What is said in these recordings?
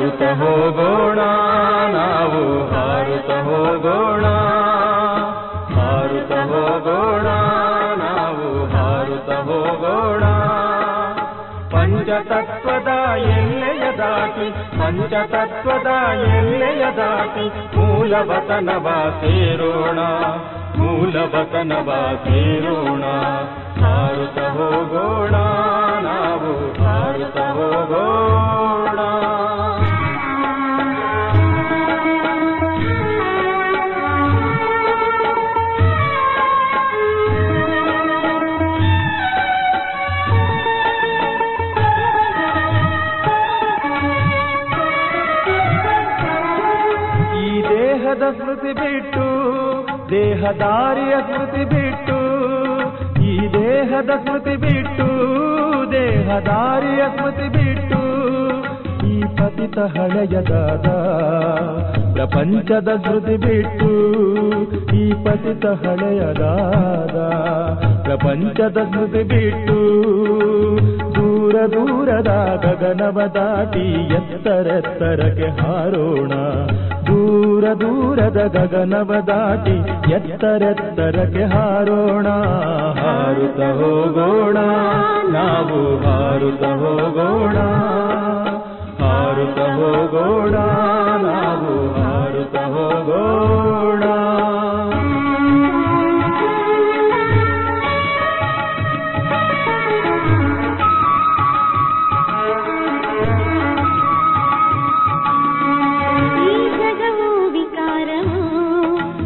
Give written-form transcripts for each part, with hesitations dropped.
ಹಾರುತ್ತ ಹೋಗೋಣ ನಾವು ಹಾರುತ್ತ ಹೋಗೋಣ, ಹಾರುತ್ತ ಹೋಗೋಣ ನಾವು ಹಾರುತ್ತ ಹೋಗೋಣ. ಪಂಚತತ್ವದ ಎಲ್ಲೆಯ ದಾಟಿ, ಪಂಚತತ್ವದ ಎಲ್ಲೆಯ ದಾಟಿ ಮೂಲವತನವ ಸೇರೋಣ, ಮೂಲವತನವ ಸೇರೋಣ. ಹಾರುತ್ತ ಹೋಗೋಣ ನಾವು ಹಾರುತ್ತ ಹೋಗೋಣ. ಸ್ಮೃತಿ ಬಿಟ್ಟು ದೇಹದಾರಿಯ ಸ್ಮೃತಿ ಬಿಟ್ಟು, ಈ ದೇಹದ ಸ್ಮೃತಿ ಬಿಟ್ಟು ದೇಹದಾರಿಯ ಸ್ಮೃತಿ ಬಿಟ್ಟು, ಈ ಪತಿತ ಹಳೆಯದಾದ ಪ್ರಪಂಚದ ಸ್ಮೃತಿ ಬಿಟ್ಟು, ಈ ಪತಿತ ಹಳೆಯದಾದ ಪ್ರಪಂಚದ ಸ್ಮೃತಿ ಬಿಟ್ಟು, ದೂರ ದೂರದ ಗಗನವ ದಾಟಿ ಎತ್ತರೆತ್ತರಕ್ಕೆ ಹಾರೋಣ, ದೂರ ದೂರದ ಗಗನವ ದಾಟಿ ಎತ್ತರೆತ್ತರಕ್ಕೆ ಹಾರೋಣ. ಹಾರುತ್ತ ಹೋಗೋಣ ನಾವು ಹಾರುತ್ತ ಹೋಗೋಣ, ಹಾರುತ್ತ ಹೋಗೋಣ ನಾವು ಹಾರುತ್ತ ಹೋಗೋಣ.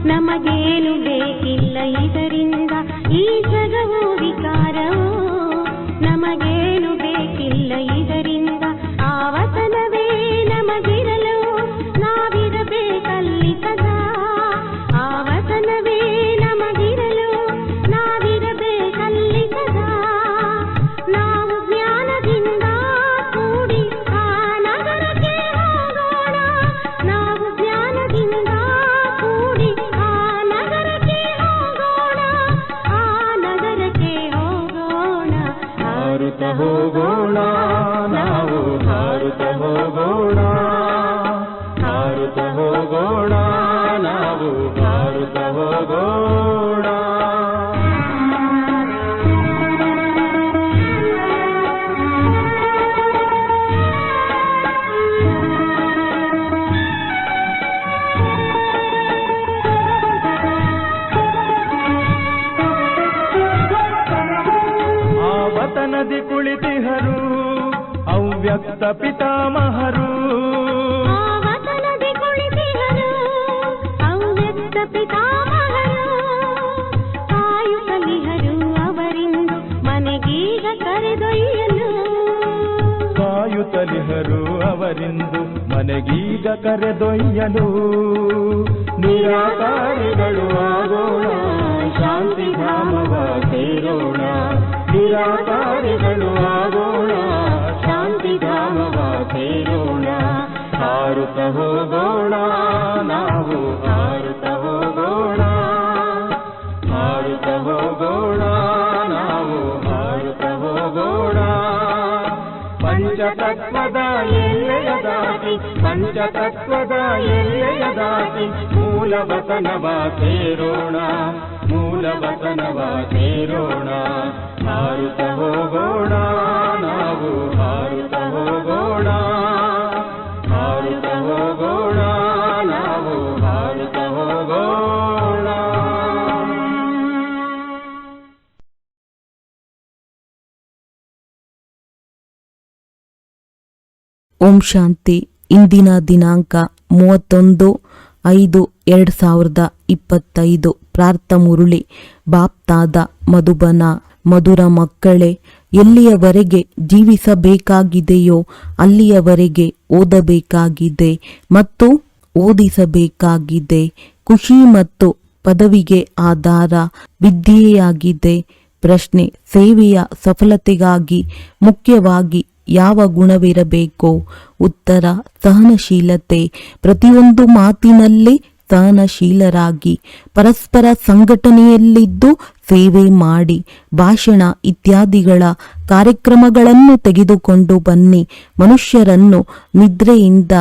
ನಮಗೇನು ಬೇಕಿಲ್ಲ ಇದರಿಂದ, ಈ ಜಗವು ವಿಕಾರವು ನಮಗೇನು ಬೇಕಿಲ್ಲ ಇದರಿಂದ. ಆವತನವೇ ನಮಗಿರಲು ನಾವಿರಬೇಕಲ್ಲಿ ಸದಾ, ಆವತನವೇ ನಮಗಿರಲು ನಾವಿರಬೇಕಲ್ಲಿ ಸದಾ. ನಾವು ಜ್ಞಾನದಿಂದ ಕೂಡಿ ಆ ನಗರಕ್ಕೆ ಹೋಗೋಣ, ನಾವು ಜ್ಞಾನದಿಂದ ಕೂಡಿ ಆ ನಗರಕ್ಕೆ ಹೋಗೋಣ, ಆ ನಗರಕ್ಕೆ ಹೋಗೋಣ. ಹಾರುತ್ತ ಹೋಗೋಣ ನಾವು ಹಾರುತ್ತ ಹೋಗೋಣ, ಹಾರುತ್ತ ಹೋಗೋಣ ನಾವು ಹಾರುತ್ತ ಹೋಗೋಣ. ಆವತನದಿ ಕುಳಿತಿಹರು ಅವ್ಯಕ್ತ ಪಿತಾಮಹರು, ಆವತನದಿ ಕುಳಿತಿಹರು ಅವ್ಯಕ್ತ ಪಿತಾಮಹರು, ಕಾಯುತ್ತಲಿಹರು ಅವರಿಂದು ಮನೆಗೀಗ ಕರೆದೊಯ್ಯಲು, ಕಾಯುತ್ತಲಿಹರು ಅವರಿಂದು ಮನೆಗೀಗ ಕರೆದೊಯ್ಯಲು. ನಿರಾಕಾರಿಗಳು ಆಗೋಣ ಶಾಂತಿಧಾಮವ ಸೇರೋಣ, ನಿರಾಕಾರಿಗಳು ಆಗೋಣ ಶಾಂತಿಧಾಮವ ಸೇರೋಣ. ಹಾರುತ್ತ ಹೋಗೋಣ ನಾವು ಹಾರುತ್ತ ಹೋಗೋಣ, ಹಾರುತ್ತ ಹೋಗೋಣ ನಾವು ಹಾರುತ್ತ ಹೋಗೋಣ. ಪಂಚತತ್ವದ ಎಲ್ಲೆಯ ದಾಟಿ, ಪಂಚತತ್ವದ ಎಲ್ಲೆಯ ದಾಟಿ ಮೂಲವತನವ ಸೇರೋಣ, ಮೂಲವತನವ ಸೇರೋಣ. ಹಾರುತ್ತ ಹೋಗೋಣ ನಾವು ಹಾರುತ್ತ ಹೋಗೋಣ, ಹಾರುತ್ತ ಹೋಗೋಣ ನಾವು ಹಾರುತ್ತ ಹೋಗೋಣ. ಓಂ ಶಾಂತಿ. ಇಂದಿನ ದಿನಾಂಕ 31/5/2025. ಪ್ರಾರ್ಥ ಮುರುಳಿ. ಬಾಪ್ತಾದ ಮಧುಬನ. ಮಧುರ ಮಕ್ಕಳೇ, ಎಲ್ಲಿಯವರೆಗೆ ಜೀವಿಸಬೇಕಾಗಿದೆಯೋ ಅಲ್ಲಿಯವರೆಗೆ ಓದಬೇಕಾಗಿದೆ ಮತ್ತು ಓದಿಸಬೇಕಾಗಿದೆ. ಖುಷಿ ಮತ್ತು ಪದವಿಗೆ ಆಧಾರ ವಿದ್ಯೆಯಾಗಿದೆ. ಪ್ರಶ್ನೆ: ಸೇವೆಯ ಸಫಲತೆಗಾಗಿ ಮುಖ್ಯವಾಗಿ ಯಾವ ಗುಣವಿರಬೇಕು? ಉತ್ತರ: ಸಹನಶೀಲತೆ. ಪ್ರತಿಯೊಂದು ಮಾತಿನಲ್ಲಿ ಸಹನಶೀಲರಾಗಿ ಪರಸ್ಪರ ಸಂಘಟನೆಯಲ್ಲಿದ್ದು ಸೇವೆ ಮಾಡಿ ಭಾಷಣ ಇತ್ಯಾದಿಗಳ ಕಾರ್ಯಕ್ರಮಗಳನ್ನು ತೆಗೆದುಕೊಂಡು ಬನ್ನಿ. ಮನುಷ್ಯರನ್ನು ನಿದ್ರೆಯಿಂದ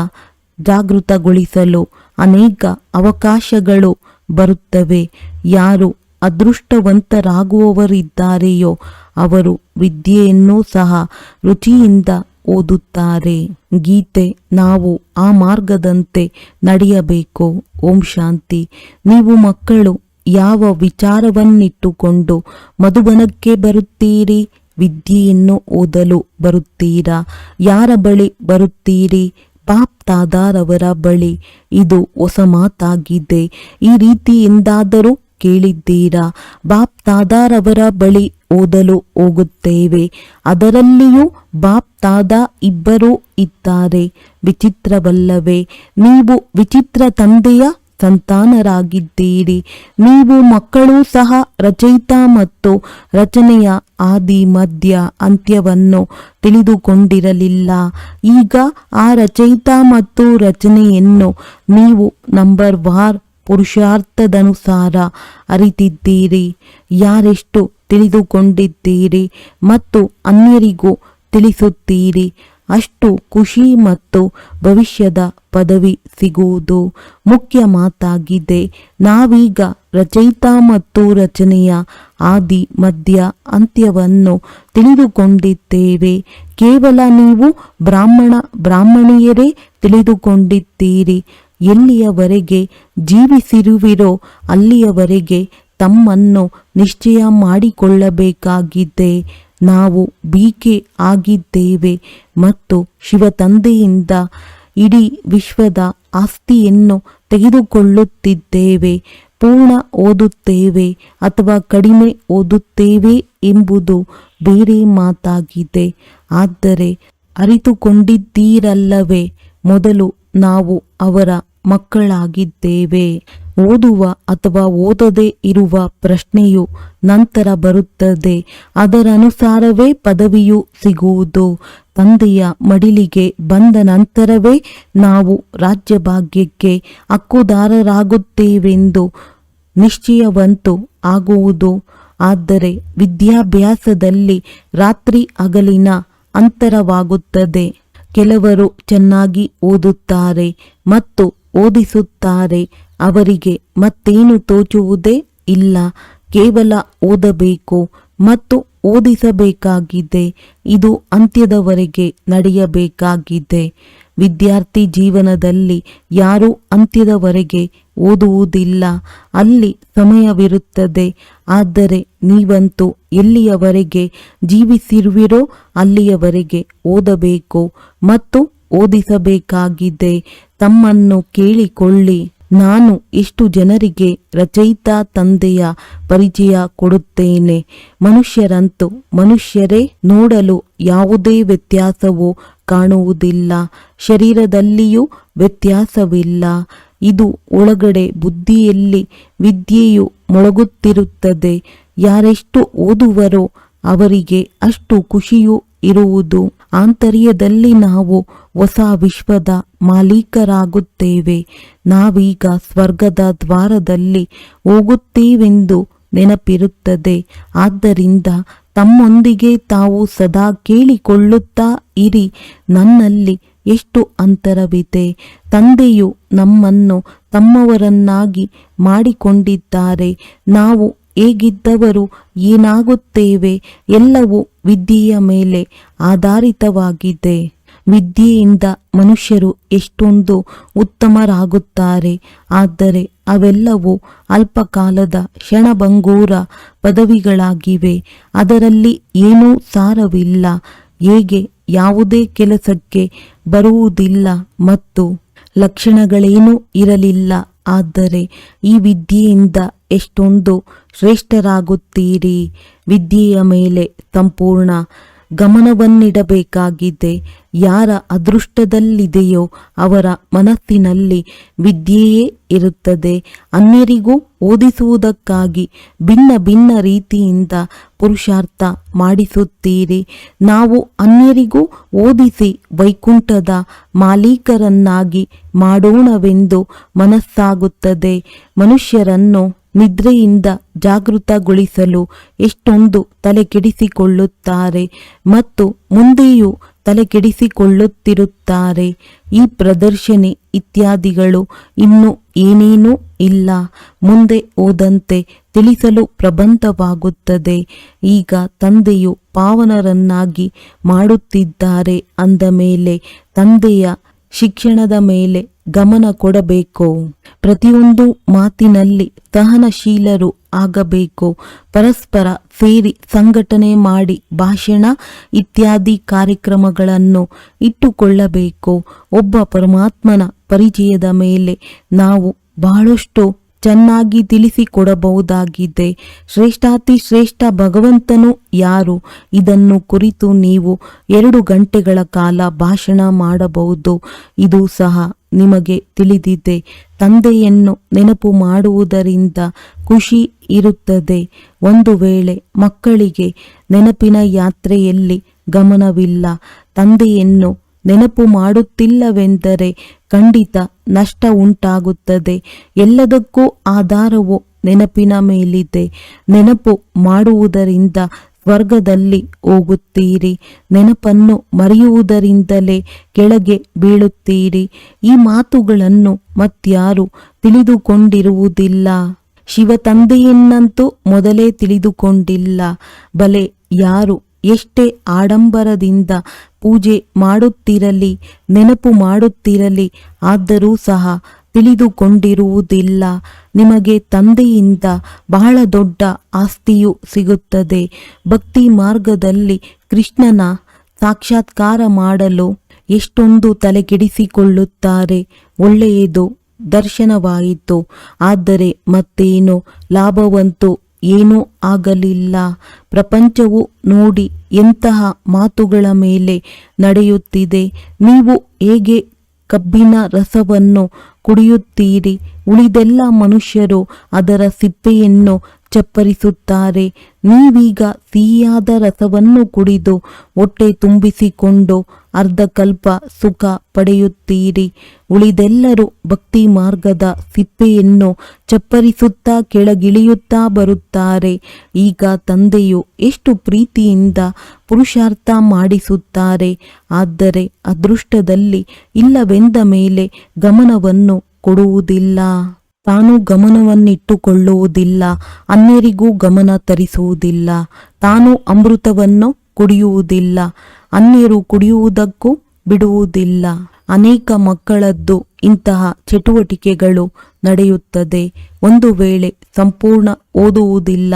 ಜಾಗೃತಗೊಳಿಸಲು ಅನೇಕ ಅವಕಾಶಗಳು ಬರುತ್ತವೆ. ಯಾರು ಅದೃಷ್ಟವಂತರಾಗುವವರಿದ್ದಾರೆಯೋ ಅವರು ವಿದ್ಯೆಯನ್ನೂ ಸಹ ರುಚಿಯಿಂದ ಓದುತ್ತಾರೆ. ಗೀತೆ ನಾವು ಆ ಮಾರ್ಗದಂತೆ ನಡೆಯಬೇಕು. ಓಂ ಶಾಂತಿ. ನೀವು ಮಕ್ಕಳು ಯಾವ ವಿಚಾರವನ್ನಿಟ್ಟುಕೊಂಡು ಮಧುಬನಕ್ಕೆ ಬರುತ್ತೀರಿ? ವಿದ್ಯೆಯನ್ನು ಓದಲು ಬರುತ್ತೀರಾ? ಯಾರ ಬಳಿ ಬರುತ್ತೀರಿ? ಬಾಪ್ ತಾದಾರವರ ಬಳಿ. ಇದು ಹೊಸ ಮಾತಾಗಿದೆ. ಈ ರೀತಿ ಎಂದಾದರೂ ಕೇಳಿದ್ದೀರಾ? ಬಾಪ್ ತಾದಾರವರ ಬಳಿ ಓದಲು ಹೋಗುತ್ತೇವೆ. ಅದರಲ್ಲಿಯೂ ಬಾಪ್ ತಾದಾ ಇಬ್ಬರೂ ಇದ್ದಾರೆ. ವಿಚಿತ್ರವಲ್ಲವೇ? ನೀವು ವಿಚಿತ್ರ ತಂದೆಯ ಸಂತಾನರಾಗಿದ್ದೀರಿ. ನೀವು ಮಕ್ಕಳೂ ಸಹ ರಚಯಿತ ಮತ್ತು ರಚನೆಯ ಆದಿ ಮಧ್ಯ ಅಂತ್ಯವನ್ನು ತಿಳಿದುಕೊಂಡಿರಲಿಲ್ಲ. ಈಗ ಆ ರಚಯಿತ ಮತ್ತು ರಚನೆಯನ್ನು ನೀವು ನಂಬರ್ ವಾರ್ ಪುರುಷಾರ್ಥದನುಸಾರ ಅರಿತಿದ್ದೀರಿ. ಯಾರೆಷ್ಟು ತಿಳಿದುಕೊಂಡಿದ್ದೀರಿ ಮತ್ತು ಅನ್ಯರಿಗೂ ತಿಳಿಸುತ್ತೀರಿ, ಅಷ್ಟು ಖುಷಿ ಮತ್ತು ಭವಿಷ್ಯದ ಪದವಿ ಸಿಗುವುದು ಮುಖ್ಯ ಮಾತಾಗಿದೆ. ನಾವೀಗ ರಚಯಿತ ಮತ್ತು ರಚನೆಯ ಆದಿ ಮಧ್ಯ ಅಂತ್ಯವನ್ನು ತಿಳಿದುಕೊಂಡಿದ್ದೇವೆ. ಕೇವಲ ನೀವು ಬ್ರಾಹ್ಮಣಿಯರೇ ತಿಳಿದುಕೊಂಡಿದ್ದೀರಿ. ಎಲ್ಲಿಯವರೆಗೆ ಜೀವಿಸಿರುವಿರೋ ಅಲ್ಲಿಯವರೆಗೆ ತಮ್ಮನ್ನು ನಿಶ್ಚಯ ಮಾಡಿಕೊಳ್ಳಬೇಕಾಗಿದೆ. ನಾವು ಬೀಕೆ ಆಗಿದ್ದೇವೆ ಮತ್ತು ಶಿವತಂದೆಯಿಂದ ಇಡೀ ವಿಶ್ವದ ಆಸ್ತಿಯನ್ನು ತೆಗೆದುಕೊಳ್ಳುತ್ತಿದ್ದೇವೆ. ಪೂರ್ಣ ಓದುತ್ತೇವೆ ಅಥವಾ ಕಡಿಮೆ ಓದುತ್ತೇವೆ ಎಂಬುದು ಬೇರೆ ಮಾತಾಗಿದೆ. ಆದರೆ ಅರಿತುಕೊಂಡಿದ್ದೀರಲ್ಲವೇ, ಮೊದಲು ನಾವು ಅವರ ಮಕ್ಕಳಾಗಿದ್ದೇವೆ. ಓದುವ ಅಥವಾ ಓದದೇ ಇರುವ ಪ್ರಶ್ನೆಯು ನಂತರ ಬರುತ್ತದೆ. ಅದರನುಸಾರವೇ ಪದವಿಯು ಸಿಗುವುದು. ತಂದೆಯ ಮಡಿಲಿಗೆ ಬಂದ ನಂತರವೇ ನಾವು ರಾಜ್ಯಭಾಗ್ಯಕ್ಕೆ ಹಕ್ಕುದಾರರಾಗುತ್ತೇವೆಂದು ನಿಶ್ಚಯವಂತೂ ಆಗುವುದು. ಆದರೆ ವಿದ್ಯಾಭ್ಯಾಸದಲ್ಲಿ ರಾತ್ರಿ ಹಗಲಿನ ಅಂತರವಾಗುತ್ತದೆ. ಕೆಲವರು ಚೆನ್ನಾಗಿ ಓದುತ್ತಾರೆ ಮತ್ತು ಓದಿಸುತ್ತಾರೆ. ಅವರಿಗೆ ಮತ್ತೇನು ತೋಚುವುದೇ ಇಲ್ಲ. ಕೇವಲ ಓದಬೇಕು ಮತ್ತು ಓದಿಸಬೇಕಾಗಿದೆ. ಇದು ಅಂತ್ಯದವರೆಗೆ ನಡೆಯಬೇಕಾಗಿದೆ. ವಿದ್ಯಾರ್ಥಿ ಜೀವನದಲ್ಲಿ ಯಾರೂ ಅಂತ್ಯದವರೆಗೆ ಓದುವುದಿಲ್ಲ. ಅಲ್ಲಿ ಸಮಯವಿರುತ್ತದೆ. ಆದರೆ ನೀವಂತೂ ಎಲ್ಲಿಯವರೆಗೆ ಜೀವಿಸಿರುವಿರೋ ಅಲ್ಲಿಯವರೆಗೆ ಓದಬೇಕು ಮತ್ತು ಓದಿಸಬೇಕಾಗಿದೆ. ತಮ್ಮನ್ನು ಕೇಳಿಕೊಳ್ಳಿ, ನಾನು ಎಷ್ಟು ಜನರಿಗೆ ರಚಯಿತ ತಂದೆಯ ಪರಿಚಯ ಕೊಡುತ್ತೇನೆ. ಮನುಷ್ಯರಂತೂ ಮನುಷ್ಯರೇ, ನೋಡಲು ಯಾವುದೇ ವ್ಯತ್ಯಾಸವೂ ಕಾಣುವುದಿಲ್ಲ. ಶರೀರದಲ್ಲಿಯೂ ವ್ಯತ್ಯಾಸವಿಲ್ಲ. ಇದು ಒಳಗಡೆ ಬುದ್ಧಿಯಲ್ಲಿ ವಿದ್ಯೆಯು ಮೊಳಗುತ್ತಿರುತ್ತದೆ. ಯಾರೆಷ್ಟು ಓದುವರೋ ಅವರಿಗೆ ಅಷ್ಟು ಖುಷಿಯೂ ಇರುವುದು. ಆಂತರ್ಯದಲ್ಲಿ ನಾವು ಹೊಸ ವಿಶ್ವದ ಮಾಲೀಕರಾಗುತ್ತೇವೆ. ನಾವೀಗ ಸ್ವರ್ಗದ ದ್ವಾರದಲ್ಲಿ ಹೋಗುತ್ತೇವೆಂದು ನೆನಪಿರುತ್ತದೆ. ಆದ್ದರಿಂದ ತಮ್ಮೊಂದಿಗೆ ತಾವು ಸದಾ ಕೇಳಿಕೊಳ್ಳುತ್ತಾ ಇರಿ, ನನ್ನಲ್ಲಿ ಎಷ್ಟು ಅಂತರವಿದೆ. ತಂದೆಯು ನಮ್ಮನ್ನು ತಮ್ಮವರನ್ನಾಗಿ ಮಾಡಿಕೊಂಡಿದ್ದಾರೆ. ನಾವು ಹೇಗಿದ್ದವರು ಏನಾಗುತ್ತೇವೆ ಎಲ್ಲವೂ ವಿದ್ಯೆಯ ಮೇಲೆ ಆಧಾರಿತವಾಗಿದೆ. ವಿದ್ಯೆಯಿಂದ ಮನುಷ್ಯರು ಎಷ್ಟೊಂದು ಉತ್ತಮರಾಗುತ್ತಾರೆ. ಆದರೆ ಅವೆಲ್ಲವೂ ಅಲ್ಪಕಾಲದ ಕ್ಷಣಭಂಗೂರ ಪದವಿಗಳಾಗಿವೆ. ಅದರಲ್ಲಿ ಏನೂ ಸಾರವಿಲ್ಲ. ಹೇಗೆ ಯಾವುದೇ ಕೆಲಸಕ್ಕೆ ಬರುವುದಿಲ್ಲ ಮತ್ತು ಲಕ್ಷಣಗಳೇನೂ ಇರಲಿಲ್ಲ. ಆದರೆ ಈ ವಿದ್ಯೆಯಿಂದ ಎಷ್ಟೊಂದು ಶ್ರೇಷ್ಠರಾಗುತ್ತೀರಿ. ವಿದ್ಯೆಯ ಮೇಲೆ ಸಂಪೂರ್ಣ ಗಮನವನ್ನಿಡಬೇಕಾಗಿದೆ. ಯಾರ ಅದೃಷ್ಟದಲ್ಲಿದೆಯೋ ಅವರ ಮನಸ್ಸಿನಲ್ಲಿ ವಿದ್ಯೆಯೇ ಇರುತ್ತದೆ. ಅನ್ಯರಿಗೂ ಓದಿಸುವುದಕ್ಕಾಗಿ ಭಿನ್ನ ಭಿನ್ನ ರೀತಿಯಿಂದ ಪುರುಷಾರ್ಥ ಮಾಡಿಸುತ್ತೀರಿ. ನಾವು ಅನ್ಯರಿಗೂ ಓದಿಸಿ ವೈಕುಂಠದ ಮಾಲೀಕರನ್ನಾಗಿ ಮಾಡೋಣವೆಂದು ಮನಸ್ಸಾಗುತ್ತದೆ. ಮನುಷ್ಯರನ್ನು ನಿದ್ರೆಯಿಂದ ಜಾಗೃತಗೊಳಿಸಲು ಎಷ್ಟೊಂದು ತಲೆಕೆಡಿಸಿಕೊಳ್ಳುತ್ತಾರೆ ಮತ್ತು ಮುಂದೆಯೂ ತಲೆಕೆಡಿಸಿಕೊಳ್ಳುತ್ತಿರುತ್ತಾರೆ. ಈ ಪ್ರದರ್ಶನೆ ಇತ್ಯಾದಿಗಳು ಇನ್ನೂ ಏನೇನೂ ಇಲ್ಲ. ಮುಂದೆ ಹೋದಂತೆ ತಿಳಿಸಲು ಪ್ರಬಂಧವಾಗುತ್ತದೆ. ಈಗ ತಂದೆಯು ಪಾವನರನ್ನಾಗಿ ಮಾಡುತ್ತಿದ್ದಾರೆ ಅಂದ ಮೇಲೆ ತಂದೆಯ ಶಿಕ್ಷಣದ ಮೇಲೆ ಗಮನ ಕೊಡಬೇಕು. ಪ್ರತಿಯೊಂದು ಮಾತಿನಲ್ಲಿ ಸಹನಶೀಲರು ಆಗಬೇಕು. ಪರಸ್ಪರ ಸೇರಿ ಸಂಘಟನೆ ಮಾಡಿ ಭಾಷಣ ಇತ್ಯಾದಿ ಕಾರ್ಯಕ್ರಮಗಳನ್ನು ಇಟ್ಟುಕೊಳ್ಳಬೇಕು. ಒಬ್ಬ ಪರಮಾತ್ಮನ ಪರಿಚಯದ ಮೇಲೆ ನಾವು ಬಹಳಷ್ಟು ಚೆನ್ನಾಗಿ ತಿಳಿಸಿಕೊಡಬಹುದಾಗಿದೆ. ಶ್ರೇಷ್ಠಾತಿ ಶ್ರೇಷ್ಠ ಭಗವಂತನು ಯಾರು? ಇದನ್ನು ಕುರಿತು ನೀವು 2 ಗಂಟೆಗಳ ಕಾಲ ಭಾಷಣ ಮಾಡಬಹುದು. ಇದು ಸಹ ನಿಮಗೆ ತಿಳಿದಿದೆ. ತಂದೆಯನ್ನು ನೆನಪು ಮಾಡುವುದರಿಂದ ಖುಷಿ ಇರುತ್ತದೆ. ಒಂದು ವೇಳೆ ಮಕ್ಕಳಿಗೆ ನೆನಪಿನ ಯಾತ್ರೆಯಲ್ಲಿ ಗಮನವಿಲ್ಲ, ತಂದೆಯನ್ನು ನೆನಪು ಮಾಡುತ್ತಿಲ್ಲವೆಂದರೆ ಖಂಡಿತ ನಷ್ಟ ಉಂಟಾಗುತ್ತದೆ. ಎಲ್ಲದಕ್ಕೂ ಆಧಾರವು ನೆನಪಿನ ಮೇಲಿದೆ. ನೆನಪು ಮಾಡುವುದರಿಂದ ಸ್ವರ್ಗದಲ್ಲಿ ಹೋಗುತ್ತೀರಿ. ನೆನಪನ್ನು ಮರೆಯುವುದರಿಂದಲೇ ಕೆಳಗೆ ಬೀಳುತ್ತೀರಿ. ಈ ಮಾತುಗಳನ್ನು ಮತ್ಯಾರು ತಿಳಿದುಕೊಂಡಿರುವುದಿಲ್ಲ. ಶಿವ ತಂದೆಯನ್ನಂತೂ ಮೊದಲೇ ತಿಳಿದುಕೊಂಡಿಲ್ಲ. ಬಲೆ ಯಾರು ಎಷ್ಟೇ ಆಡಂಬರದಿಂದ ಪೂಜೆ ಮಾಡುತ್ತಿರಲಿ, ನೆನಪು ಮಾಡುತ್ತಿರಲಿ, ಆದರೂ ಸಹ ತಿಳಿದುಕೊಂಡಿರುವುದಿಲ್ಲ. ನಿಮಗೆ ತಂದೆಯಿಂದ ಬಹಳ ದೊಡ್ಡ ಆಸ್ತಿಯು ಸಿಗುತ್ತದೆ. ಭಕ್ತಿ ಮಾರ್ಗದಲ್ಲಿ ಕೃಷ್ಣನ ಸಾಕ್ಷಾತ್ಕಾರ ಮಾಡಲು ಎಷ್ಟೊಂದು ತಲೆಕೆಡಿಸಿಕೊಳ್ಳುತ್ತಾರೆ. ಒಳ್ಳೆಯದು, ದರ್ಶನವಾಯಿತು, ಆದರೆ ಮತ್ತೇನು ಲಾಭವಂತೂ ಏನೂ ಆಗಲಿಲ್ಲ. ಪ್ರಪಂಚವು ನೋಡಿ ಎಂತಹ ಮಾತುಗಳ ಮೇಲೆ ನಡೆಯುತ್ತಿದೆ. ನೀವು ಹೇಗೆ ಕಬ್ಬಿನ ರಸವನ್ನು ಕುಡಿಯುತ್ತೀರಿ, ಉಳಿದೆಲ್ಲ ಮನುಷ್ಯರು ಅದರ ಸಿಪ್ಪೆಯನ್ನು ಚಪ್ಪರಿಸುತ್ತಾರೆ. ನೀವೀಗ ಸಿಹಿಯಾದ ರಸವನ್ನು ಕುಡಿದು ಹೊಟ್ಟೆ ತುಂಬಿಸಿಕೊಂಡು ಅರ್ಧಕಲ್ಪ ಸುಖ ಪಡೆಯುತ್ತೀರಿ. ಉಳಿದೆಲ್ಲರೂ ಭಕ್ತಿ ಮಾರ್ಗದ ಸಿಪ್ಪೆಯನ್ನು ಚಪ್ಪರಿಸುತ್ತಾ ಕೆಳಗಿಳಿಯುತ್ತಾ ಬರುತ್ತಾರೆ. ಈಗ ತಂದೆಯು ಎಷ್ಟು ಪ್ರೀತಿಯಿಂದ ಪುರುಷಾರ್ಥ ಮಾಡಿಸುತ್ತಾರೆ. ಆದರೆ ಅದೃಷ್ಟದಲ್ಲಿ ಇಲ್ಲವೆಂದ ಮೇಲೆ ಗಮನವನ್ನು ಕೊಡುವುದಿಲ್ಲ. ತಾನು ಗಮನವನ್ನಿಟ್ಟುಕೊಳ್ಳುವುದಿಲ್ಲ, ಅನ್ಯರಿಗೂ ಗಮನ ತರಿಸುವುದಿಲ್ಲ. ತಾನು ಅಮೃತವನ್ನು ಕುಡಿಯುವುದಿಲ್ಲ, ಅನ್ಯರು ಕುಡಿಯುವುದಕ್ಕೂ ಬಿಡುವುದಿಲ್ಲ. ಅನೇಕ ಮಕ್ಕಳದ್ದು ಇಂತಹ ಚಟುವಟಿಕೆಗಳು ನಡೆಯುತ್ತದೆ. ಒಂದು ವೇಳೆ ಸಂಪೂರ್ಣ ಓದುವುದಿಲ್ಲ,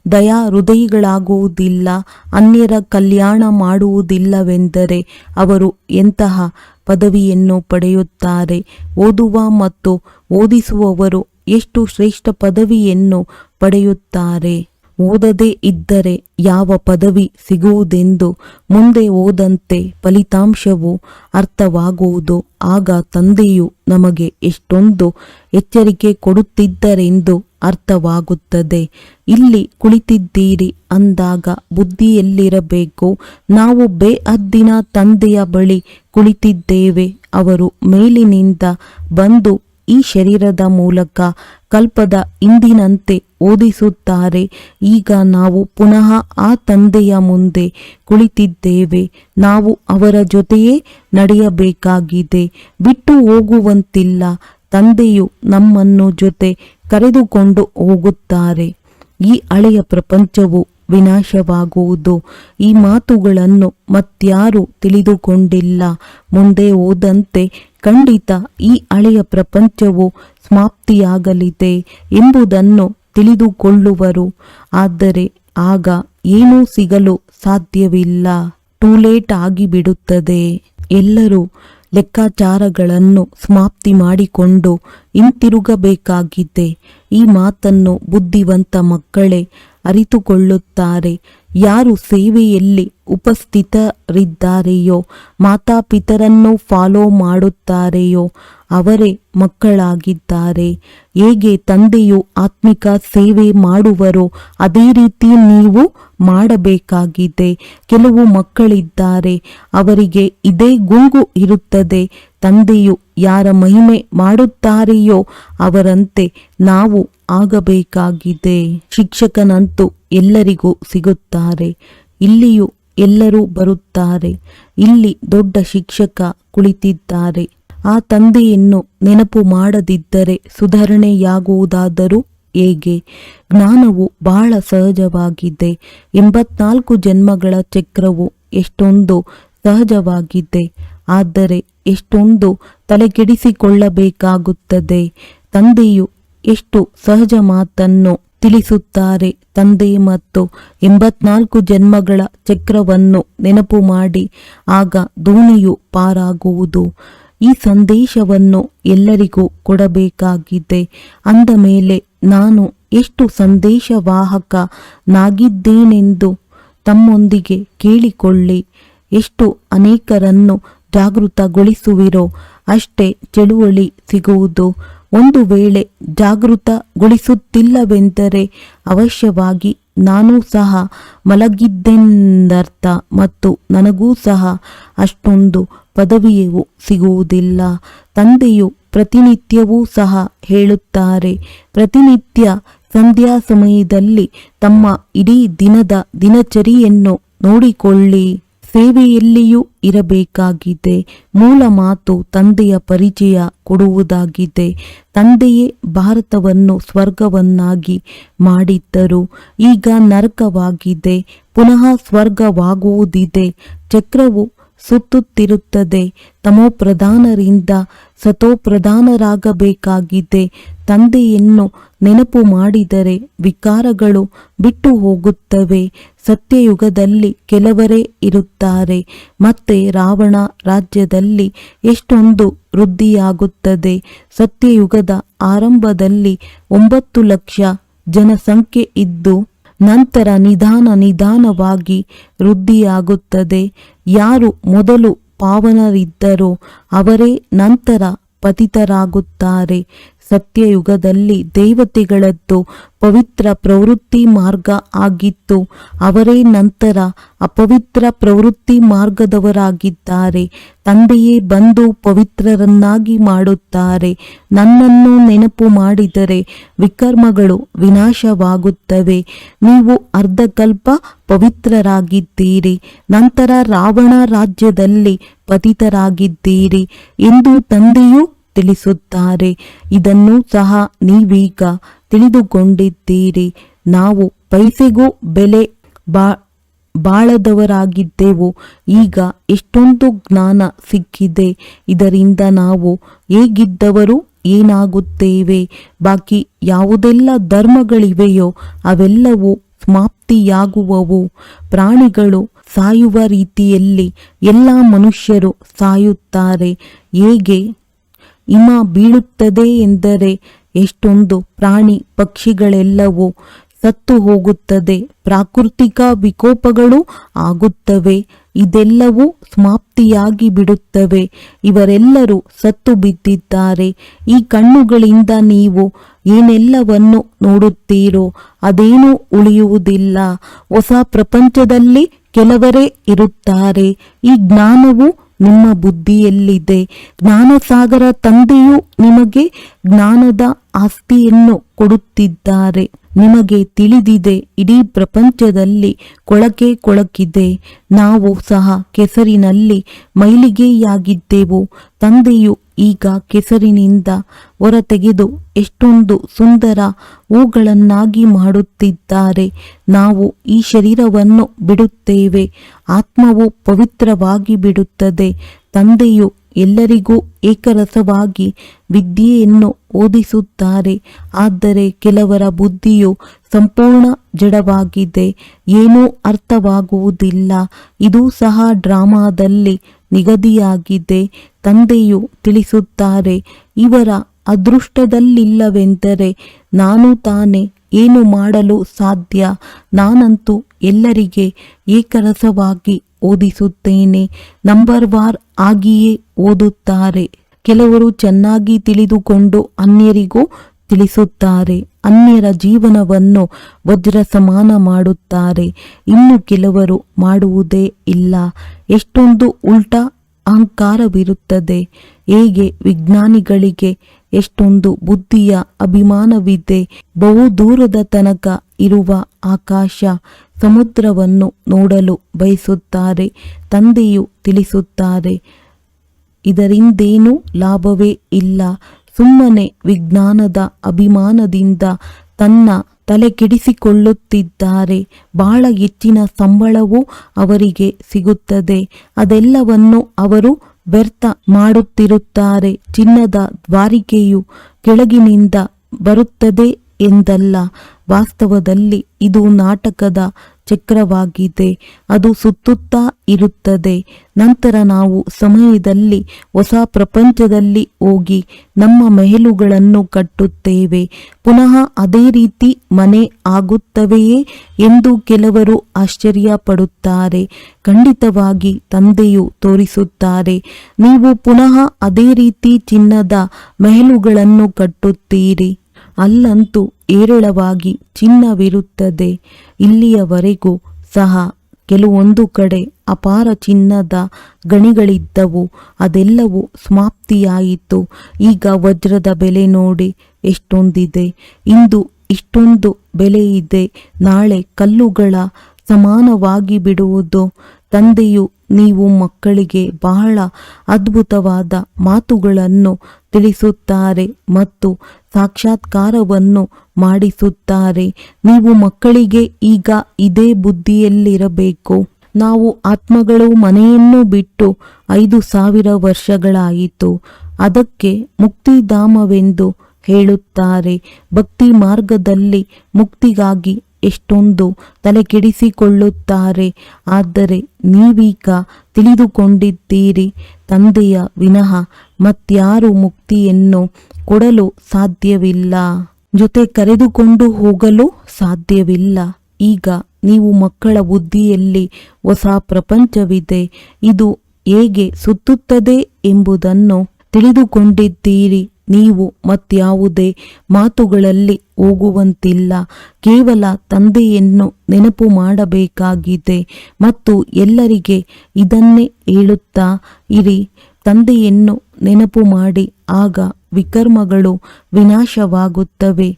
ದಯಾ ಹೃದಯಿಗಳಾಗುವುದಿಲ್ಲ, ಅನ್ಯರ ಕಲ್ಯಾಣ ಮಾಡುವುದಿಲ್ಲವೆಂದರೆ ಅವರು ಎಂತಹ ಪದವಿಯನ್ನು ಪಡೆಯುತ್ತಾರೆ? ಓದುವ ಮತ್ತು ಓದಿಸುವವರು ಎಷ್ಟು ಶ್ರೇಷ್ಠ ಪದವಿಯನ್ನು ಪಡೆಯುತ್ತಾರೆ? ಓದದೇ ಇದ್ದರೆ ಯಾವ ಪದವಿ ಸಿಗುವುದೆಂದು ಮುಂದೆ ಓದಂತೆ ಫಲಿತಾಂಶವು ಅರ್ಥವಾಗುವುದು. ಆಗ ತಂದೆಯು ನಮಗೆ ಎಷ್ಟೊಂದು ಎಚ್ಚರಿಕೆ ಕೊಡುತ್ತಿದ್ದರೆಂದು ಅರ್ಥವಾಗುತ್ತದೆ. ಇಲ್ಲಿ ಕುಳಿತಿದ್ದೀರಿ ಅಂದಾಗ ಬುದ್ಧಿಯಲ್ಲಿರಬೇಕು. ನಾವು ಬೇಹದ್ದಿನ ತಂದೆಯ ಬಳಿ ಕುಳಿತಿದ್ದೇವೆ. ಅವರು ಮೇಲಿನಿಂದ ಬಂದು ಈ ಶರೀರದ ಮೂಲಕ ಕಲ್ಪದ ಹಿಂದಿನಂತೆ ಓದಿಸುತ್ತಾರೆ. ಈಗ ನಾವು ಪುನಃ ಆ ತಂದೆಯ ಮುಂದೆ ಕುಳಿತಿದ್ದೇವೆ. ನಾವು ಅವರ ಜೊತೆಯೇ ನಡೆಯಬೇಕಾಗಿದೆ, ಬಿಟ್ಟು ಹೋಗುವಂತಿಲ್ಲ. ತಂದೆಯು ನಮ್ಮನ್ನು ಜೊತೆ ಕರೆದುಕೊಂಡು ಹೋಗುತ್ತಾರೆ. ಈ ಹಳೆಯ ಪ್ರಪಂಚವು ವಿನಾಶವಾಗುವುದು. ಈ ಮಾತುಗಳನ್ನು ಮತ್ಯಾರು ತಿಳಿದುಕೊಂಡಿಲ್ಲ. ಮುಂದೆ ಹೋದಂತೆ ಖಂಡಿತ ಈ ಹಳೆಯ ಪ್ರಪಂಚವು ಸಮಾಪ್ತಿಯಾಗಲಿದೆ ಎಂಬುದನ್ನು ತಿಳಿದುಕೊಳ್ಳುವರು. ಆದರೆ ಆಗ ಏನೂ ಸಿಗಲು ಸಾಧ್ಯವಿಲ್ಲ. ಟೂ ಲೇಟ್ ಆಗಿಬಿಡುತ್ತದೆ. ಎಲ್ಲರೂ ಲೆಕ್ಕಾಚಾರಗಳನ್ನು ಸಮಾಪ್ತಿ ಮಾಡಿಕೊಂಡು ಹಿಂತಿರುಗಬೇಕಾಗಿದೆ. ಈ ಮಾತನ್ನು ಬುದ್ಧಿವಂತ ಮಕ್ಕಳೇ ಅರಿತುಕೊಳ್ಳುತ್ತಾರೆ. ಯಾರು ಸೇವೆಯಲ್ಲಿ ಉಪಸ್ಥಿತರಿದ್ದಾರೆಯೋ, ಮಾತಾಪಿತರನ್ನು ಫಾಲೋ ಮಾಡುತ್ತಾರೆಯೋ ಅವರೇ ಮಕ್ಕಳಾಗಿದ್ದಾರೆ. ಹೇಗೆ ತಂದೆಯು ಆತ್ಮಿಕ ಸೇವೆ ಮಾಡುವರೋ ಅದೇ ರೀತಿ ನೀವು ಮಾಡಬೇಕಾಗಿದೆ. ಕೆಲವು ಮಕ್ಕಳಿದ್ದಾರೆ, ಅವರಿಗೆ ಇದೇ ಗುಂಗು ಇರುತ್ತದೆ. ತಂದೆಯು ಯಾರ ಮಹಿಮೆ ಮಾಡುತ್ತಾರೆಯೋ ಅವರಂತೆ ನಾವು ಆಗಬೇಕಾಗಿದೆ. ಶಿಕ್ಷಕನಂತೂ ಎಲ್ಲರಿಗೂ ಸಿಗುತ್ತಾರೆ. ಇಲ್ಲಿಯೂ ಎಲ್ಲರೂ ಬರುತ್ತಾರೆ. ಇಲ್ಲಿ ದೊಡ್ಡ ಶಿಕ್ಷಕ ಕುಳಿತಿದ್ದಾರೆ. ಆ ತಂದೆಯನ್ನು ನೆನಪು ಮಾಡದಿದ್ದರೆ ಸುಧಾರಣೆಯಾಗುವುದಾದರೂ ಹೇಗೆ? ಜ್ಞಾನವು ಬಹಳ ಸಹಜವಾಗಿದೆ. 84 ಜನ್ಮಗಳ ಚಕ್ರವು ಎಷ್ಟೊಂದು ಸಹಜವಾಗಿದೆ. ಆದರೆ ಎಷ್ಟೊಂದು ತಲೆಕೆಡಿಸಿಕೊಳ್ಳಬೇಕಾಗುತ್ತದೆ. ತಂದೆಯು ಎಷ್ಟು ಸಹಜ ಮಾತನ್ನು ತಿಳಿಸುತ್ತಾರೆ. ತಂದೆ ಮತ್ತು 84 ಜನ್ಮಗಳ ಚಕ್ರವನ್ನು ನೆನಪು ಮಾಡಿ, ಆಗ ದೋಣಿಯು ಪಾರಾಗುವುದು. ಈ ಸಂದೇಶವನ್ನು ಎಲ್ಲರಿಗೂ ಕೊಡಬೇಕಾಗಿದೆ. ಅಂದ ಮೇಲೆ ನಾನು ಎಷ್ಟು ಸಂದೇಶವಾಹಕನಾಗಿದ್ದೇನೆಂದು ತಮ್ಮೊಂದಿಗೆ ಕೇಳಿಕೊಳ್ಳಿ. ಎಷ್ಟು ಅನೇಕರನ್ನು ಜಾಗೃತಗೊಳಿಸುವಿರೋ ಅಷ್ಟೇ ಚಳುವಳಿ ಸಿಗುವುದು. ಒಂದು ವೇಳೆ ಜಾಗೃತಗೊಳಿಸುತ್ತಿಲ್ಲವೆಂದರೆ ಅವಶ್ಯವಾಗಿ ನಾನೂ ಸಹ ಮಲಗಿದ್ದೆಂದರ್ಥ ಮತ್ತು ನನಗೂ ಸಹ ಅಷ್ಟೊಂದು ಪದವಿಯೂ ಸಿಗುವುದಿಲ್ಲ. ತಂದೆಯು ಪ್ರತಿನಿತ್ಯವೂ ಸಹ ಹೇಳುತ್ತಾರೆ, ಪ್ರತಿನಿತ್ಯ ಸಂಧ್ಯಾ ಸಮಯದಲ್ಲಿ ತಮ್ಮ ಇಡೀ ದಿನದ ದಿನಚರಿಯನ್ನು ನೋಡಿಕೊಳ್ಳಿ. ಸೇವೆಯಲ್ಲಿಯೂ ಇರಬೇಕಾಗಿದೆ. ಮೂಲ ಮಾತು ತಂದೆಯ ಪರಿಚಯ ಕೊಡುವುದಾಗಿದೆ. ತಂದೆಯೇ ಭಾರತವನ್ನು ಸ್ವರ್ಗವನ್ನಾಗಿ ಮಾಡಿದ್ದರು. ಈಗ ನರಕವಾಗಿದೆ, ಪುನಃ ಸ್ವರ್ಗವಾಗುವುದಿದೆ. ಚಕ್ರವು ಸುತ್ತುತ್ತಿರುತ್ತದೆ. ತಮೋಪ್ರಧಾನರಿಂದ ಸತೋಪ್ರಧಾನರಾಗಬೇಕಾಗಿದೆ. ತಂದೆಯನ್ನು ನೆನಪು ಮಾಡಿದರೆ ವಿಕಾರಗಳು ಬಿಟ್ಟು ಹೋಗುತ್ತವೆ. ಸತ್ಯಯುಗದಲ್ಲಿ ಕೆಲವರೇ ಇರುತ್ತಾರೆ. ಮತ್ತೆ ರಾವಣ ರಾಜ್ಯದಲ್ಲಿ ಎಷ್ಟೊಂದು ವೃದ್ಧಿಯಾಗುತ್ತದೆ. ಸತ್ಯಯುಗದ ಆರಂಭದಲ್ಲಿ 9 ಲಕ್ಷ ಜನಸಂಖ್ಯೆ ಇದ್ದು ನಂತರ ನಿಧಾನವಾಗಿ ವೃದ್ಧಿಯಾಗುತ್ತದೆ. ಯಾರು ಮೊದಲು ಪಾವನರಿದ್ದರೋ ಅವರೇ ನಂತರ ಪತಿತರಾಗುತ್ತಾರೆ. ಸತ್ಯಯುಗದಲ್ಲಿ ದೇವತೆಗಳದ್ದು ಪವಿತ್ರ ಪ್ರವೃತ್ತಿ ಮಾರ್ಗ ಆಗಿತ್ತು. ಅವರೇ ನಂತರ ಅಪವಿತ್ರ ಪ್ರವೃತ್ತಿ ಮಾರ್ಗದವರಾಗಿದ್ದಾರೆ. ತಂದೆಯೇ ಬಂದು ಪವಿತ್ರರನ್ನಾಗಿ ಮಾಡುತ್ತಾರೆ. ನನ್ನನ್ನು ನೆನಪು ಮಾಡಿದರೆ ವಿಕರ್ಮಗಳು ವಿನಾಶವಾಗುತ್ತವೆ. ನೀವು ಅರ್ಧಕಲ್ಪ ಪವಿತ್ರರಾಗಿದ್ದೀರಿ, ನಂತರ ರಾವಣ ರಾಜ್ಯದಲ್ಲಿ ಪತಿತರಾಗಿದ್ದೀರಿ ಎಂದು ತಂದೆಯು ತಿಳಿಸುತ್ತಾರೆ. ಇದನ್ನು ಸಹ ನೀವೀಗ ತಿಳಿದುಕೊಂಡಿದ್ದೀರಿ. ನಾವು ಪೈಸೆಗೂ ಬೆಲೆ ಬಾಳದವರಾಗಿದ್ದೆವು. ಈಗ ಎಷ್ಟೊಂದು ಜ್ಞಾನ ಸಿಕ್ಕಿದೆ. ಇದರಿಂದ ನಾವು ಹೇಗಿದ್ದವರು ಏನಾಗುತ್ತೇವೆ? ಬಾಕಿ ಯಾವುದೆಲ್ಲ ಧರ್ಮಗಳಿವೆಯೋ ಅವೆಲ್ಲವೂ ಸಮಾಪ್ತಿಯಾಗುವವು. ಪ್ರಾಣಿಗಳು ಸಾಯುವ ರೀತಿಯಲ್ಲಿ ಎಲ್ಲ ಮನುಷ್ಯರು ಸಾಯುತ್ತಾರೆ. ಹೇಗೆ ಹಿಮ ಬೀಳುತ್ತದೆ ಎಂದರೆ ಎಷ್ಟೊಂದು ಪ್ರಾಣಿ ಪಕ್ಷಿಗಳೆಲ್ಲವೂ ಸತ್ತು ಹೋಗುತ್ತದೆ. ಪ್ರಾಕೃತಿಕ ವಿಕೋಪಗಳು ಆಗುತ್ತವೆ. ಇದೆಲ್ಲವೂ ಸಮಾಪ್ತಿಯಾಗಿ ಬಿಡುತ್ತವೆ. ಇವರೆಲ್ಲರೂ ಸತ್ತು ಬಿದ್ದಿದ್ದಾರೆ. ಈ ಕಣ್ಣುಗಳಿಂದ ನೀವು ಏನೆಲ್ಲವನ್ನು ನೋಡುತ್ತೀರೋ ಅದೇನೂ ಉಳಿಯುವುದಿಲ್ಲ. ಹೊಸ ಪ್ರಪಂಚದಲ್ಲಿ ಕೆಲವರೇ ಇರುತ್ತಾರೆ. ಈ ಜ್ಞಾನವು ನಿಮ್ಮ ಬುದ್ಧಿಯಲ್ಲಿದೆ. ಜ್ಞಾನಸಾಗರ ತಂದೆಯು ನಿಮಗೆ ಜ್ಞಾನದ ಆಸ್ತಿಯನ್ನು ಕೊಡುತ್ತಿದ್ದಾರೆ. ನಿಮಗೆ ತಿಳಿದಿದೆ, ಇಡೀ ಪ್ರಪಂಚದಲ್ಲಿ ಕೊಳಕಿದೆ. ನಾವು ಸಹ ಕೆಸರಿನಲ್ಲಿ ಮೈಲಿಗೆಯಾಗಿದ್ದೆವು. ತಂದೆಯು ಈಗ ಕೆಸರಿನಿಂದ ಹೊರತೆಗೆದು ಎಷ್ಟೊಂದು ಸುಂದರ ಹೂಗಳನ್ನಾಗಿ ಮಾಡುತ್ತಿದ್ದಾರೆ. ನಾವು ಈ ಶರೀರವನ್ನು ಬಿಡುತ್ತೇವೆ. ಆತ್ಮವು ಪವಿತ್ರವಾಗಿ ಬಿಡುತ್ತದೆ. ತಂದೆಯು ಎಲ್ಲರಿಗೂ ಏಕರಸವಾಗಿ ವಿದ್ಯೆಯನ್ನು ಓದಿಸುತ್ತಾರೆ. ಆದರೆ ಕೆಲವರ ಬುದ್ಧಿಯು ಸಂಪೂರ್ಣ ಜಡವಾಗಿದೆ. ಏನೂ ಅರ್ಥವಾಗುವುದಿಲ್ಲ. ಇದು ಸಹ ಡ್ರಾಮಾದಲ್ಲಿ ನಿಗದಿಯಾಗಿದೆ. ತಂದೆಯು ತಿಳಿಸುತ್ತಾರೆ, ಇವರ ಅದೃಷ್ಟದಲ್ಲಿಲ್ಲವೆಂದರೆ ನಾನು ತಾನೇ ಏನು ಮಾಡಲು ಸಾಧ್ಯ? ನಾನಂತೂ ಎಲ್ಲರಿಗೆ ಏಕರಸವಾಗಿ ಓದಿಸುತ್ತೇನೆ. ನಂಬರ್ ವಾರ್ ಆಗಿಯೇ ಓದುತ್ತಾರೆ. ಕೆಲವರು ಚೆನ್ನಾಗಿ ತಿಳಿದುಕೊಂಡು ಅನ್ಯರಿಗೂ ತಿಳಿಸುತ್ತಾರೆ. ಅನ್ಯರ ಜೀವನವನ್ನು ವಜ್ರ ಸಮಾನ ಮಾಡುತ್ತಾರೆ. ಇನ್ನು ಕೆಲವರು ಮಾಡುವುದೇ ಇಲ್ಲ. ಎಷ್ಟೊಂದು ಉಲ್ಟಾ ಅಹಂಕಾರವಿರುತ್ತದೆ. ಹೇಗೆ ವಿಜ್ಞಾನಿಗಳಿಗೆ ಎಷ್ಟೊಂದು ಬುದ್ಧಿಯ ಅಭಿಮಾನವಿದೆ. ಬಹು ದೂರದ ತನಕ ಇರುವ ಆಕಾಶ ಸಮುದ್ರವನ್ನು ನೋಡಲು ಬಯಸುತ್ತಾರೆ. ತಂದೆಯು ತಿಳಿಸುತ್ತಾರೆ, ಇದರಿಂದೇನೂ ಲಾಭವೇ ಇಲ್ಲ. ಸುಮ್ಮನೆ ವಿಜ್ಞಾನದ ಅಭಿಮಾನದಿಂದ ತನ್ನ ತಲೆ ಕೆಡಿಸಿಕೊಳ್ಳುತ್ತಿದ್ದಾರೆ. ಬಹಳ ಹೆಚ್ಚಿನ ಸಂಬಳವೂ ಅವರಿಗೆ ಸಿಗುತ್ತದೆ. ಅದೆಲ್ಲವನ್ನು ಅವರು ವ್ಯರ್ಥ ಮಾಡುತ್ತಿರುತ್ತಾರೆ. ಚಿನ್ನದ ದ್ವಾರಿಕೆಯು ಕೆಳಗಿನಿಂದ ಬರುತ್ತದೆ ಎಂದಲ್ಲ. ವಾಸ್ತವದಲ್ಲಿ ಇದು ನಾಟಕದ ಚಕ್ರವಾಗಿದೆ. ಅದು ಸುತ್ತುತ್ತಾ ಇರುತ್ತದೆ. ನಂತರ ನಾವು ಸಮಯದಲ್ಲಿ ಹೊಸ ಪ್ರಪಂಚದಲ್ಲಿ ಹೋಗಿ ನಮ್ಮ ಮೆಹಲುಗಳನ್ನು ಕಟ್ಟುತ್ತೇವೆ. ಪುನಃ ಅದೇ ರೀತಿ ಮನೆ ಆಗುತ್ತವೆಯೇ ಎಂದು ಕೆಲವರು ಆಶ್ಚರ್ಯ ಪಡುತ್ತಾರೆ. ಖಂಡಿತವಾಗಿ ತಂದೆಯು ತೋರಿಸುತ್ತಾರೆ, ನೀವು ಪುನಃ ಅದೇ ರೀತಿ ಚಿನ್ನದ ಮೆಹಲುಗಳನ್ನು ಕಟ್ಟುತ್ತೀರಿ. ಅಲ್ಲಂತೂ ಹೇರಳವಾಗಿ ಚಿನ್ನವಿರುತ್ತದೆ. ಇಲ್ಲಿಯವರೆಗೂ ಸಹ ಕೆಲವೊಂದು ಕಡೆ ಅಪಾರ ಚಿನ್ನದ ಗಣಿಗಳಿದ್ದವು. ಅದೆಲ್ಲವೂ ಸಮಾಪ್ತಿಯಾಯಿತು. ಈಗ ವಜ್ರದ ಬೆಲೆ ನೋಡಿ ಎಷ್ಟೊಂದಿದೆ. ಇಂದು ಇಷ್ಟೊಂದು ಬೆಲೆ ಇದೆ, ನಾಳೆ ಕಲ್ಲುಗಳ ಸಮಾನವಾಗಿ ಬಿಡುವುದು. ತಂದೆಯು ನೀವು ಮಕ್ಕಳಿಗೆ ಬಹಳ ಅದ್ಭುತವಾದ ಮಾತುಗಳನ್ನು ತಿಳಿಸುತ್ತಾರೆ ಮತ್ತು ಸಾಕ್ಷಾತ್ಕಾರವನ್ನು ಮಾಡಿಸುತ್ತಾರೆ. ನೀವು ಮಕ್ಕಳಿಗೆ ಈಗ ಇದೇ ಬುದ್ಧಿಯಲ್ಲಿರಬೇಕು. ನಾವು ಆತ್ಮಗಳು ಮನೆಯನ್ನು ಬಿಟ್ಟು 5,000 ವರ್ಷಗಳಾಯಿತು. ಅದಕ್ಕೆ ಮುಕ್ತಿಧಾಮವೆಂದು ಹೇಳುತ್ತಾರೆ. ಭಕ್ತಿ ಮಾರ್ಗದಲ್ಲಿ ಮುಕ್ತಿಗಾಗಿ ಎಷ್ಟೊಂದು ತಲೆಕೆಡಿಸಿಕೊಳ್ಳುತ್ತಾರೆ. ಆದರೆ ನೀವೀಗ ತಿಳಿದುಕೊಂಡಿದ್ದೀರಿ, ತಂದೆಯ ವಿನಃ ಮತ್ಯಾರು ಮುಕ್ತಿಯನ್ನು ಕೊಡಲು ಸಾಧ್ಯವಿಲ್ಲ, ಜೊತೆ ಕರೆದುಕೊಂಡು ಹೋಗಲು ಸಾಧ್ಯವಿಲ್ಲ. ಈಗ ನೀವು ಮಕ್ಕಳ ಬುದ್ಧಿಯಲ್ಲಿ ಹೊಸ ಪ್ರಪಂಚವಿದೆ, ಇದು ಹೇಗೆ ಸುತ್ತುತ್ತದೆ ಎಂಬುದನ್ನು ತಿಳಿದುಕೊಂಡಿದ್ದೀರಿ. ನೀವು ಮತ್ಯಾವುದೇ ಮಾತುಗಳಲ್ಲಿ ಹೋಗುವಂತಿಲ್ಲ. ಕೇವಲ ತಂದೆಯನ್ನು ನೆನಪು ಮಾಡಬೇಕಾಗಿದೆ ಮತ್ತು ಎಲ್ಲರಿಗೆ ಇದನ್ನೇ ಹೇಳುತ್ತಾ ಇರಿ. ತಂದೆಯನ್ನು ನೆನಪು ಮಾಡಿ, ಆಗ ವಿಕರ್ಮಗಳು ವಿನಾಶವಾಗುತ್ತವೆ.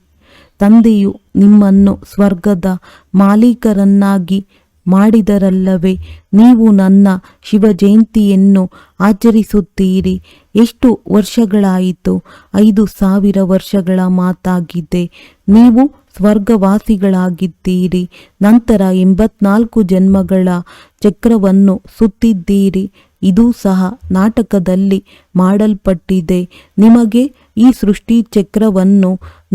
ತಂದೆಯು ನಿಮ್ಮನ್ನು ಸ್ವರ್ಗದ ಮಾಲೀಕರನ್ನಾಗಿ ಮಾಡಿದರಲ್ಲವೇ? ನೀವು ನನ್ನ ಶಿವ ಜಯಂತಿಯನ್ನು ಆಚರಿಸುತ್ತೀರಿ. ಎಷ್ಟು ವರ್ಷಗಳಾಯಿತು? 5,000 ವರ್ಷಗಳ ಮಾತಾಗಿದೆ. ನೀವು ಸ್ವರ್ಗವಾಸಿಗಳಾಗಿದ್ದೀರಿ. ನಂತರ 84 ಜನ್ಮಗಳ ಚಕ್ರವನ್ನು ಸುತ್ತಿದ್ದೀರಿ. ಇದು ಸಹ ನಾಟಕದಲ್ಲಿ ಮಾಡಲ್ಪಟ್ಟಿದೆ. ನಿಮಗೆ ಈ ಸೃಷ್ಟಿ ಚಕ್ರವನ್ನು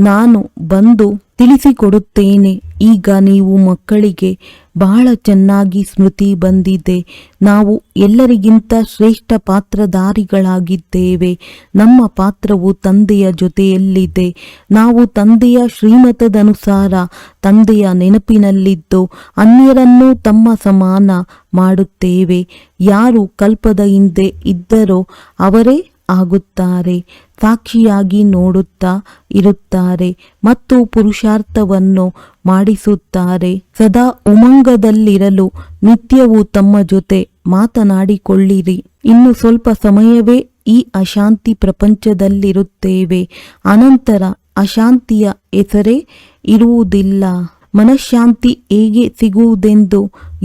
ನಾನು ಬಂದು ತಿಳಿಸಿಕೊಡುತ್ತೇನೆ. ಈಗ ನೀವು ಮಕ್ಕಳಿಗೆ ಬಹಳ ಚೆನ್ನಾಗಿ ಸ್ಮೃತಿ ಬಂದಿದೆ. ನಾವು ಎಲ್ಲರಿಗಿಂತ ಶ್ರೇಷ್ಠ ಪಾತ್ರಧಾರಿಗಳಾಗಿದ್ದೇವೆ. ನಮ್ಮ ಪಾತ್ರವು ತಂದೆಯ ಜೊತೆಯಲ್ಲಿದೆ. ನಾವು ತಂದೆಯ ಶ್ರೀಮತದನುಸಾರ ತಂದೆಯ ನೆನಪಿನಲ್ಲಿದ್ದು ಅನ್ಯರನ್ನು ತಮ್ಮ ಸಮಾನ ಮಾಡುತ್ತೇವೆ. ಯಾರು ಕಲ್ಪದ ಹಿಂದೆ ಇದ್ದರೋ ಅವರೇ ಆಗುತ್ತಾರೆ. ಸಾಕ್ಷಿಯಾಗಿ ನೋಡುತ್ತಾ ಇರುತ್ತಾರೆ ಮತ್ತು ಪುರುಷಾರ್ಥವನ್ನು ಮಾಡಿಸುತ್ತಾರೆ. ಸದಾ ಉಮಂಗದಲ್ಲಿರಲು ನಿತ್ಯವೂ ತಮ್ಮ ಜೊತೆ ಮಾತನಾಡಿಕೊಳ್ಳಿರಿ. ಇನ್ನು ಸ್ವಲ್ಪ ಸಮಯವೇ ಈ ಅಶಾಂತಿ ಪ್ರಪಂಚದಲ್ಲಿರುತ್ತೇವೆ. ಅನಂತರ ಅಶಾಂತಿಯ ಹೆಸರೇ ಇರುವುದಿಲ್ಲ. ಮನಃಶಾಂತಿ ಹೇಗೆ ಸಿಗುವುದೆಂದು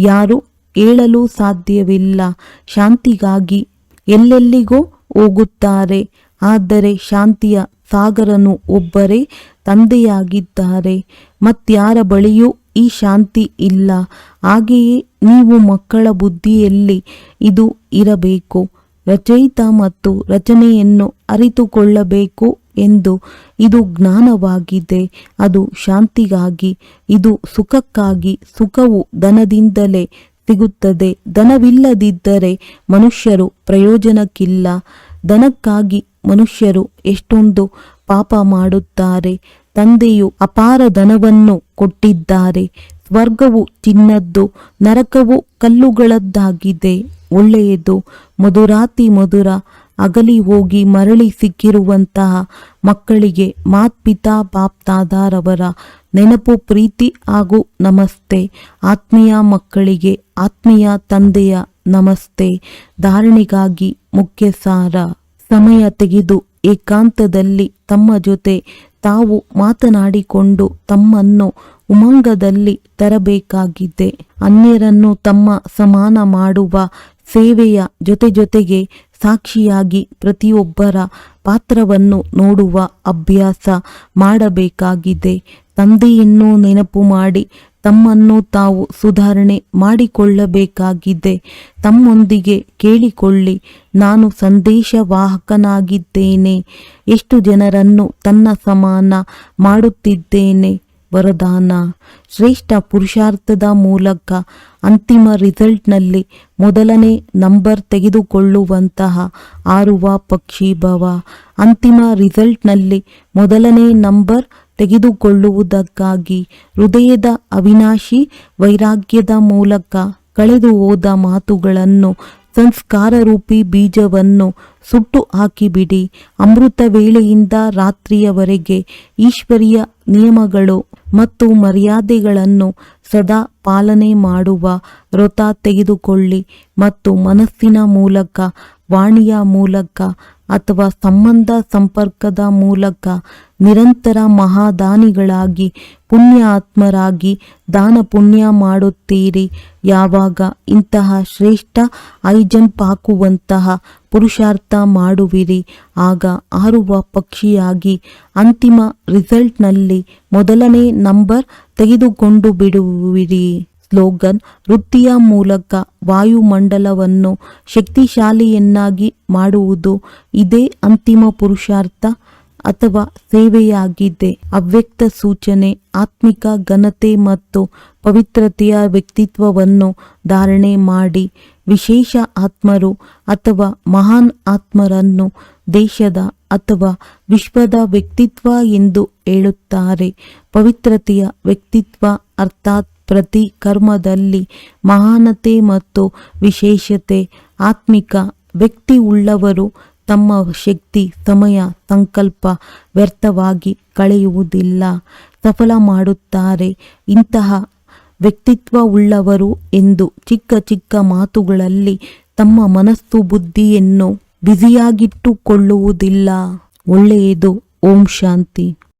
ಯಾರು ಹೇಳಲು ಸಾಧ್ಯವಿಲ್ಲ. ಶಾಂತಿಗಾಗಿ ಎಲ್ಲೆಲ್ಲಿಗೋ ಹೋಗುತ್ತಾರೆ. ಆದರೆ ಶಾಂತಿಯ ಸಾಗರನು ಒಬ್ಬರೇ ತಂದೆಯಾಗಿದ್ದಾರೆ. ಮತ್ಯಾರ ಬಳಿಯೂ ಈ ಶಾಂತಿ ಇಲ್ಲ. ಹಾಗೆಯೇ ನೀವು ಮಕ್ಕಳ ಬುದ್ಧಿಯಲ್ಲಿ ಇದು ಇರಬೇಕು. ರಚಯಿತ ಮತ್ತು ರಚನೆಯನ್ನು ಅರಿತುಕೊಳ್ಳಬೇಕು ಎಂದು ಇದು ಜ್ಞಾನವಾಗಿದೆ. ಅದು ಶಾಂತಿಗಾಗಿ, ಇದು ಸುಖಕ್ಕಾಗಿ. ಸುಖವು ಧನದಿಂದಲೇ ಸಿಗುತ್ತದೆ. ಧನವಿಲ್ಲದಿದ್ದರೆ ಮನುಷ್ಯರು ಪ್ರಯೋಜನಕ್ಕಿಲ್ಲ. ಧನಕ್ಕಾಗಿ ಮನುಷ್ಯರು ಎಷ್ಟೊಂದು ಪಾಪ ಮಾಡುತ್ತಾರೆ. ತಂದೆಯು ಅಪಾರ ಧನವನ್ನು ಕೊಟ್ಟಿದ್ದಾರೆ. ಸ್ವರ್ಗವು ಚಿನ್ನದ್ದು, ನರಕವು ಕಲ್ಲುಗಳದ್ದಾಗಿದೆ. ಒಳ್ಳೆಯದು. ಮಧುರಾತಿ ಮಧುರ ಅಗಲಿ ಹೋಗಿ ಮರಳಿ ಸಿಕ್ಕಿರುವಂತಹ ಮಕ್ಕಳಿಗೆ ಮಾತ್ಪಿತಾ ಬಾಪ್ದಾದಾರವರ ನೆನಪು, ಪ್ರೀತಿ ಹಾಗೂ ನಮಸ್ತೆ. ಆತ್ಮೀಯ ಮಕ್ಕಳಿಗೆ ಆತ್ಮೀಯ ತಂದೆಯ ನಮಸ್ತೆ. ಧಾರಣೆಗಾಗಿ ಮುಖ್ಯ ಸಾರ. ಸಮಯ ತೆಗೆದು ಏಕಾಂತದಲ್ಲಿ ತಮ್ಮ ಜೊತೆ ತಾವು ಮಾತನಾಡಿಕೊಂಡು ತಮ್ಮನ್ನು ಉಮಂಗದಲ್ಲಿ ತರಬೇಕಾಗಿದೆ. ಅನ್ಯರನ್ನು ತಮ್ಮ ಸಮಾನ ಮಾಡುವ ಸೇವೆಯ ಜೊತೆಗೆ ಸಾಕ್ಷಿಯಾಗಿ ಪ್ರತಿಯೊಬ್ಬರ ಪಾತ್ರವನ್ನು ನೋಡುವ ಅಭ್ಯಾಸ ಮಾಡಬೇಕಾಗಿದೆ. ತಂದೆಯನ್ನು ನೆನಪು ಮಾಡಿ ತಮ್ಮನ್ನು ತಾವು ಸುಧಾರಣೆ ಮಾಡಿಕೊಳ್ಳಬೇಕಾಗಿದೆ. ತಮ್ಮೊಂದಿಗೆ ಕೇಳಿಕೊಳ್ಳಿ, ನಾನು ಸಂದೇಶವಾಹಕನಾಗಿದ್ದೇನೆ. ಎಷ್ಟು ಜನರನ್ನು ತನ್ನ ಸಮಾನ ಮಾಡುತ್ತಿದ್ದೇನೆ. ವರದಾನ: ಶ್ರೇಷ್ಠ ಪುರುಷಾರ್ಥದ ಮೂಲಕ ಅಂತಿಮ ರಿಸಲ್ಟ್ನಲ್ಲಿ ಮೊದಲನೇ ನಂಬರ್ ತೆಗೆದುಕೊಳ್ಳುವಂತಹ ಆರುವ ಪಕ್ಷಿ ಭವ. ಅಂತಿಮ ರಿಸಲ್ಟ್ನಲ್ಲಿ ಮೊದಲನೇ ನಂಬರ್ ತೆಗೆದುಕೊಳ್ಳುವುದಕ್ಕಾಗಿ ಹೃದಯದ ಅವಿನಾಶಿ ವೈರಾಗ್ಯದ ಮೂಲಕ ಕಳೆದು ಹೋದ ಮಾತುಗಳನ್ನು, ಸಂಸ್ಕಾರ ರೂಪಿ ಬೀಜವನ್ನು ಸುಟ್ಟು ಹಾಕಿಬಿಡಿ. ಅಮೃತ ವೇಳೆಯಿಂದ ರಾತ್ರಿಯವರೆಗೆ ಈಶ್ವರೀಯ ನಿಯಮಗಳು ಮತ್ತು ಮರ್ಯಾದೆಗಳನ್ನು ಸದಾ ಪಾಲನೆ ಮಾಡುವ ವ್ರತ ತೆಗೆದುಕೊಳ್ಳಿ ಮತ್ತು ಮನಸ್ಸಿನ ಮೂಲಕ, ವಾಣಿಯ ಮೂಲಕ ಅಥವಾ ಸಂಬಂಧ ಸಂಪರ್ಕದ ಮೂಲಕ ನಿರಂತರ ಮಹಾದಾನಿಗಳಾಗಿ, ಪುಣ್ಯ ಆತ್ಮರಾಗಿ ದಾನ ಪುಣ್ಯ ಮಾಡುತ್ತೀರಿ. ಯಾವಾಗ ಇಂತಹ ಶ್ರೇಷ್ಠ ಜಂಪ್ ಹಾಕುವಂತಹ ಪುರುಷಾರ್ಥ ಮಾಡುವಿರಿ, ಆಗ ಹಾರುವ ಪಕ್ಷಿಯಾಗಿ ಅಂತಿಮ ರಿಸಲ್ಟ್ನಲ್ಲಿ ಮೊದಲನೇ ನಂಬರ್ ತೆಗೆದುಕೊಂಡು ಬಿಡುವಿರಿ. ಸ್ಲೋಗನ್: ವೃತ್ತಿಯ ಮೂಲಕ ವಾಯುಮಂಡಲವನ್ನು ಶಕ್ತಿಶಾಲಿಯನ್ನಾಗಿ ಮಾಡುವುದು ಇದೇ ಅಂತಿಮ ಪುರುಷಾರ್ಥ ಅಥವಾ ಸೇವೆಯಾಗಿದೆ. ಅವ್ಯಕ್ತ ಸೂಚನೆ: ಆತ್ಮಿಕ ಘನತೆ ಮತ್ತು ಪವಿತ್ರತೆಯ ವ್ಯಕ್ತಿತ್ವವನ್ನು ಧಾರಣೆ ಮಾಡಿ. ವಿಶೇಷ ಆತ್ಮರು ಅಥವಾ ಮಹಾನ್ ಆತ್ಮರನ್ನು ದೇಶದ ಅಥವಾ ವಿಶ್ವದ ವ್ಯಕ್ತಿತ್ವ ಎಂದು ಹೇಳುತ್ತಾರೆ. ಪವಿತ್ರತೆಯ ವ್ಯಕ್ತಿತ್ವ ಅರ್ಥಾತ್ ಪ್ರತಿ ಕರ್ಮದಲ್ಲಿ ಮಹಾನತೆ ಮತ್ತು ವಿಶೇಷತೆ. ಆತ್ಮಿಕ ವ್ಯಕ್ತಿ ಉಳ್ಳವರು ತಮ್ಮ ಶಕ್ತಿ, ಸಮಯ, ಸಂಕಲ್ಪ ವ್ಯರ್ಥವಾಗಿ ಕಳೆಯುವುದಿಲ್ಲ, ಸಫಲ ಮಾಡುತ್ತಾರೆ. ಇಂತಹ ವ್ಯಕ್ತಿತ್ವ ಉಳ್ಳವರು ಎಂದು ಚಿಕ್ಕ ಚಿಕ್ಕ ಮಾತುಗಳಲ್ಲಿ ತಮ್ಮ ಮನಸ್ಸು ಬುದ್ಧಿಯನ್ನು ಬ್ಯುಸಿಯಾಗಿಟ್ಟುಕೊಳ್ಳುವುದಿಲ್ಲ. ಒಳ್ಳೆಯದು. ಓಂ ಶಾಂತಿ.